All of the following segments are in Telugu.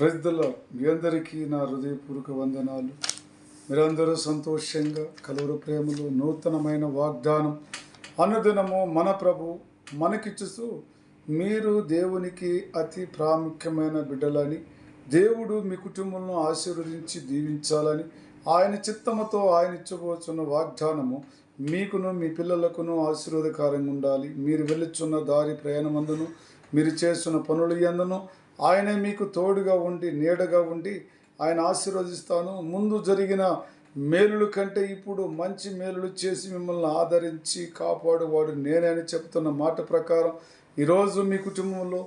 ప్రజల మీ అందరికీ నా హృదయపూర్వక వందనాలు. మీరందరూ సంతోషంగా కలువరు ప్రేమలు నూతనమైన వాగ్దానం అనుదినము మన ప్రభు మనకిచ్చుతూ మీరు దేవునికి అతి ప్రాముఖ్యమైన బిడ్డలని, దేవుడు మీ కుటుంబంలో ఆశీర్వదించి దీవించాలని ఆయన చిత్తముతో ఆయన ఇచ్చబోతున్న వాగ్దానము మీకును మీ పిల్లలకును ఆశీర్వాదకరంగా ఉండాలి. మీరు వెళ్ళుచున్న దారి ప్రయాణమందును మీరు చేస్తున్న పనులు యందును ఆయనే మీకు తోడుగా ఉండి నీడగా ఉండి ఆయన ఆశీర్వదిస్తాను. ముందు జరిగిన మేలుల కంటే ఇప్పుడు మంచి మేలులు చేసి మిమ్మల్ని ఆదరించి కాపాడువాడు నేనే అని చెప్తున్న మాట ప్రకారం ఈరోజు మీ కుటుంబంలో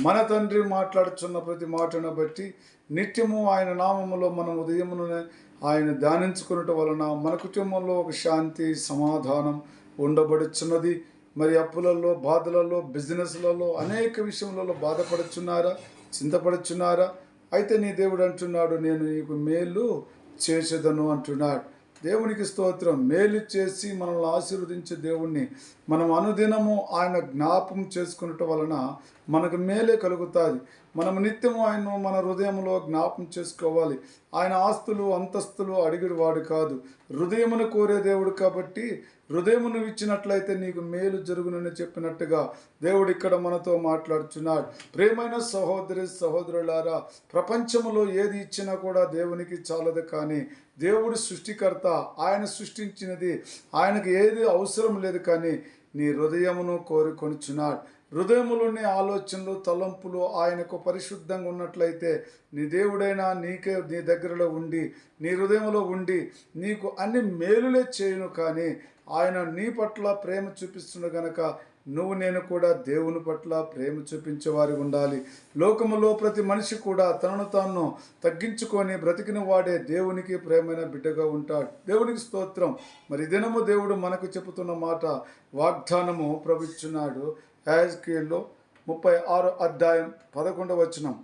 మన తండ్రి మాట్లాడుచున్న ప్రతి మాటను బట్టి నిత్యము ఆయన నామములో మనం ఉదయమునే ఆయన ధ్యానించుకున్నట వలన మన కుటుంబంలో ఒక శాంతి సమాధానం ఉండబడుచున్నది. మరి అప్పులలో, బాధలలో, బిజినెస్లలో అనేక విషయములలో బాధపడుచున్నారా, చింతపడుచున్నారా? అయితే నీ దేవుడు అంటున్నాడు, నేను నీకు మేలు చేసేదను అంటున్నాడు. దేవునికి స్తోత్రం. మేలు చేసి మనల్ని ఆశీర్వదించే దేవుణ్ణి మనం అనుదినము ఆయన జ్ఞాపం చేసుకున్నట వలన మనకు మేలే కలుగుతుంది. మనం నిత్యము ఆయన మన హృదయంలో జ్ఞాపం చేసుకోవాలి. ఆయన ఆస్తులు అంతస్తులు అడిగిడు వాడు కాదు, హృదయమును కోరే దేవుడు. కాబట్టి హృదయమును ఇచ్చినట్లయితే నీకు మేలు జరుగునని చెప్పినట్టుగా దేవుడు ఇక్కడ మనతో మాట్లాడుచున్నాడు. ప్రేమైన సహోదరి సహోదరులారా, ప్రపంచంలో ఏది ఇచ్చినా కూడా దేవునికి చాలదు. కానీ దేవుడు సృష్టికర్త, ఆయన సృష్టించినది ఆయనకు ఏది అవసరం లేదు. కానీ నీ హృదయమును కోరుకొనుచున్నాడు. హృదయములోని ఆలోచనలు, తలంపులు ఆయనకు పరిశుద్ధంగా ఉన్నట్లయితే నీ దేవుడైనా నీకే నీ దగ్గరలో ఉండి నీ హృదయంలో ఉండి నీకు అన్ని మేలులే చేయును. కానీ ఆయన నీ పట్ల ప్రేమ చూపిస్తున్న గనక నువ్వు నేను కూడా దేవుని పట్ల ప్రేమ చూపించేవారి ఉండాలి. లోకములో ప్రతి మనిషి కూడా తనను తాను తగ్గించుకొని బ్రతికిన వాడే దేవునికి ప్రేమైన బిడ్డగా ఉంటాడు. దేవునికి స్తోత్రం. మరి దినము దేవుడు మనకు చెబుతున్న మాట వాగ్దానము ప్రవచించున్నాడు. యెహెజ్కేలు 36 అధ్యాయం 11 వచనం,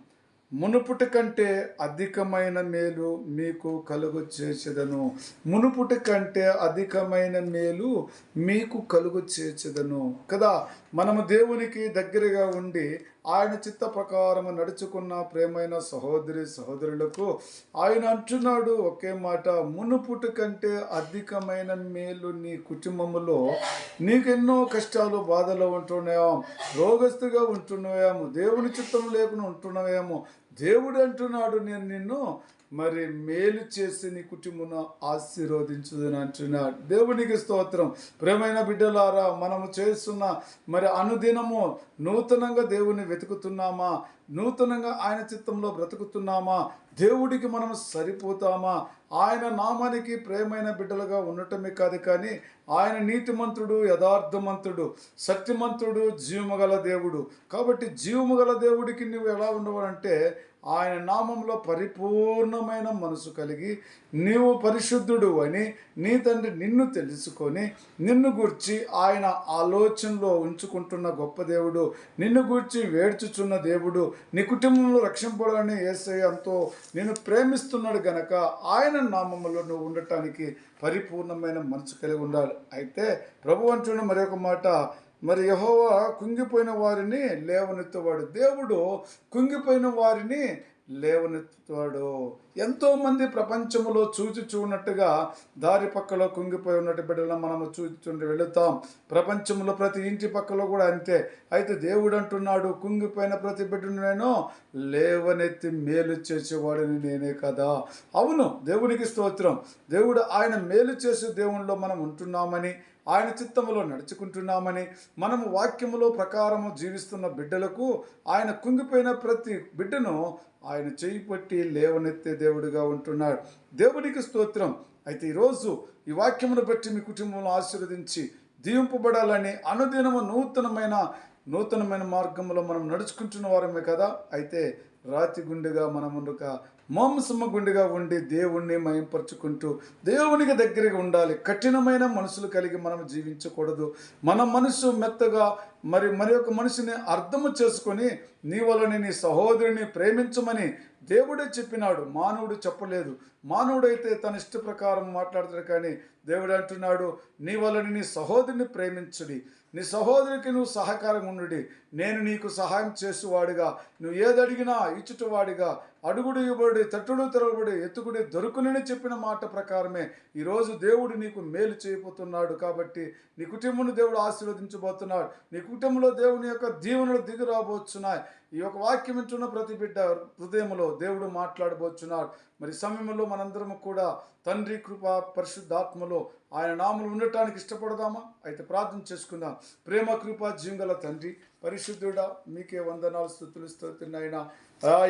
మునుపుటి కంటే అధికమైన మేలు మీకు కలుగు చేసేదను. మునుపుటి కంటే అధికమైన మేలు మీకు కలుగు చేసేదను కదా. మనము దేవునికి దగ్గరగా ఉండి ఆయన చిత్త ప్రకారము నడుచుకున్న ప్రేమైన సహోదరి సహోదరులకు ఆయన అంటున్నాడు ఒకే మాట, మునుపుటి కంటే అధికమైన మేలు నీ కుటుంబములో. నీకెన్నో కష్టాలు బాధలు ఉంటున్నాయేమో, రోగస్తుగా ఉంటున్నావేమో, దేవుని చిత్తం లేకుండా ఉంటున్నావేమో. దేవుడు అంటున్నాడు, నేను నిన్ను మరి మేలు చేసి నీ కుటుంబం ఆశీర్వదించుదని అంటున్నాడు. దేవునికి స్తోత్రం. ప్రేమైన బిడ్డలారా, మనము చేస్తున్న మరి అనుదినము నూతనంగా దేవుని వెతుకుతున్నామా? నూతనంగా ఆయన చిత్తంలో బ్రతుకుతున్నామా? దేవుడికి మనం సరిపోతామా? ఆయన నామానికి ప్రేమైన బిడ్డలుగా ఉండటమే కాదు, కానీ ఆయన నీతిమంతుడు, యథార్థమంతుడు, సత్యమంతుడు, జీవముగల దేవుడు. కాబట్టి జీవముగల దేవుడికి నువ్వు ఎలా ఉండవాలంటే ఆయన నామంలో పరిపూర్ణమైన మనసు కలిగి నీవు పరిశుద్ధుడు అని నీ తండ్రి నిన్ను తెలుసుకొని నిన్ను గూర్చి ఆయన ఆలోచనలో ఉంచుకుంటున్న గొప్ప దేవుడు, నిన్ను గూర్చి వేడ్చుచున్న దేవుడు, నీ కుటుంబంలో రక్షింపడాలని యేసయ్య ఎంతో నేను ప్రేమిస్తున్నాడు గనక ఆయన నామములో నువ్వు ఉండటానికి పరిపూర్ణమైన మనసు కలిగి ఉండాలి. అయితే ప్రభు అంటున్న మరి ఒక మాట, మరి యెహోవా కుంగిపోయిన వారిని లేవనెత్తువాడు. దేవుడు కుంగిపోయిన వారిని లేవనెత్తువాడు. ఎంతోమంది ప్రపంచంలో చూడనట్టుగా దారి పక్కలో కుంగిపోయి ఉన్నట్టు బిడ్డలను మనము చూచుండి వెళుతాం. ప్రపంచంలో ప్రతి ఇంటి పక్కలో కూడా అంతే. అయితే దేవుడు అంటున్నాడు, కుంగిపోయిన ప్రతి బిడ్డను నేను లేవనెత్తి మేలు చేసేవాడిని నేనే కదా. అవును, దేవునికి స్తోత్రం. దేవుడు ఆయన మేలు చేసే దేవునిలో మనం ఉంటున్నామని, ఆయన చిత్తములో నడుచుకుంటున్నామని, మనము వాక్యములో ప్రకారము జీవిస్తున్న బిడ్డలకు ఆయన కుంగిపోయిన ప్రతి బిడ్డను ఆయన చేయి పట్టి లేవనెత్తే దేవుడిగా ఉంటున్నాడు. దేవునికి స్తోత్రం. అయితే ఈరోజు ఈ వాక్యమును బట్టి మీ కుటుంబంలో ఆశీర్వదించి దీవింపబడాలని అనుదినము నూతనమైన మార్గంలో మనం నడుచుకుంటున్న వారమే కదా. అయితే రాతి గుండెగా మనం ఉండక మాంసమ్మ గుండెగా ఉండి దేవుణ్ణి మయంపరుచుకుంటూ దేవునికి దగ్గరగా ఉండాలి. కఠినమైన మనసులు కలిగి మనం జీవించకూడదు. మన మనసు మెత్తగా మరి ఒక మనిషిని అర్థము చేసుకొని నీ వలని నీ సహోదరుని ప్రేమించమని దేవుడే చెప్పినాడు, మానవుడు చెప్పలేదు. మానవుడైతే తన ఇష్ట ప్రకారం మాట్లాడతాడు, కానీ దేవుడు అంటున్నాడు, నీ వలని నీ సహోదరుని ప్రేమించుడి. నీ సహోదరికి నువ్వు సహకారం ఉండుడి. నేను నీకు సహాయం చేసేవాడిగా, నువ్వు ఏదడిగినా ఇచ్చుటవాడిగా, అడుగుడు ఇవ్వబడి, తట్టుడు తెరవబడి, ఎత్తుకుడి దొరుకునని చెప్పిన మాట ప్రకారమే ఈరోజు దేవుడు నీకు మేలు చేయబోతున్నాడు. కాబట్టి నీ కుటుంబాన్ని దేవుడు ఆశీర్వదించబోతున్నాడు. నీ కుటుంబంలో దేవుని యొక్క దీవెనలు దిగి రాబోతున్నాయి. ఈ యొక్క వాక్యం వింటున్న ప్రతి బిడ్డ హృదయంలో దేవుడు మాట్లాడబోతున్నాడు. మరి సమయంలో మనందరము కూడా తండ్రి కృప పరిశుద్ధాత్మలో ఆయన నామములో ఉండటానికి ఇష్టపడదామా? అయితే ప్రార్థన చేసుకుందాం. ప్రేమ కృప జీవంగల తండ్రి పరిశుద్ధుడా, మీకే వందనాలు స్తుతులు స్తోత్రులైనా.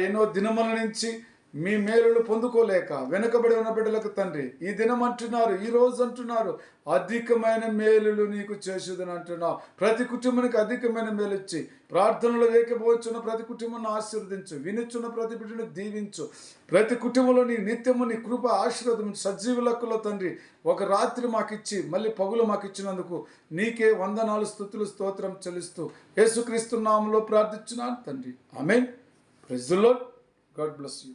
ఎన్నో దినముల నుంచి మీ మేలులు పొందుకోలేక వెనుకబడి ఉన్న బిడ్డలకు తండ్రి ఈ దినం అంటున్నారు, ఈ రోజు అంటున్నారు, అధికమైన మేలులు నీకు చేసేదని అంటున్నావు. ప్రతి కుటుంబానికి అధికమైన మేలు ఇచ్చి ప్రార్థనలు వేయకపోవచ్చున్న ప్రతి కుటుంబాన్ని ఆశీర్వదించు. వినుచున్న ప్రతి బిడ్డను దీవించు. ప్రతి కుటుంబంలో నీ నిత్యము నీ కృప ఆశీర్వాదం సజీవులకులో తండ్రి ఒక రాత్రి మాకిచ్చి మళ్ళీ పగులు మాకు ఇచ్చినందుకు నీకే వందనాలు స్తుతులు స్తోత్రం చెల్లిస్తూ యేసుక్రీస్తు నామములో ప్రార్థించున్నాను తండ్రి. Amen. Praise the Lord. God bless you.